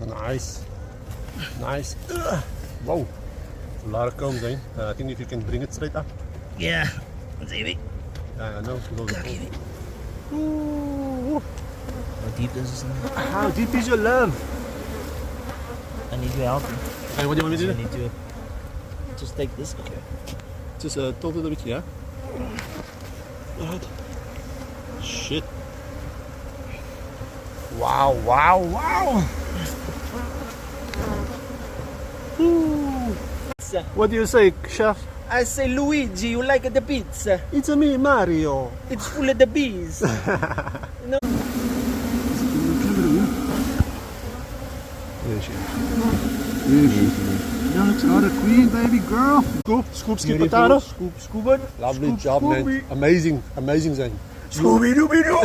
Nice. Nice. Wow. A lot of cones, eh? I think if you can bring it straight up. Yeah. Let's see. I know. Ooh. How deep is this now? How deep is your love? I need your help. Hey, what do you want me to I do? need to just take this. Okay. Just tilt it a bit, yeah? Alright. Shit. Wow, wow, wow! Ooh. What do you say, chef? I say, Luigi, you like the pizza? It's a me, Mario. It's full of the bees. No. There she is. That looks like a queen, baby girl. Scoop, skip potato. Scoop it. Lovely Scoop, job, man. Scooby. Amazing, Zane. Scooby-Dooby-Doo.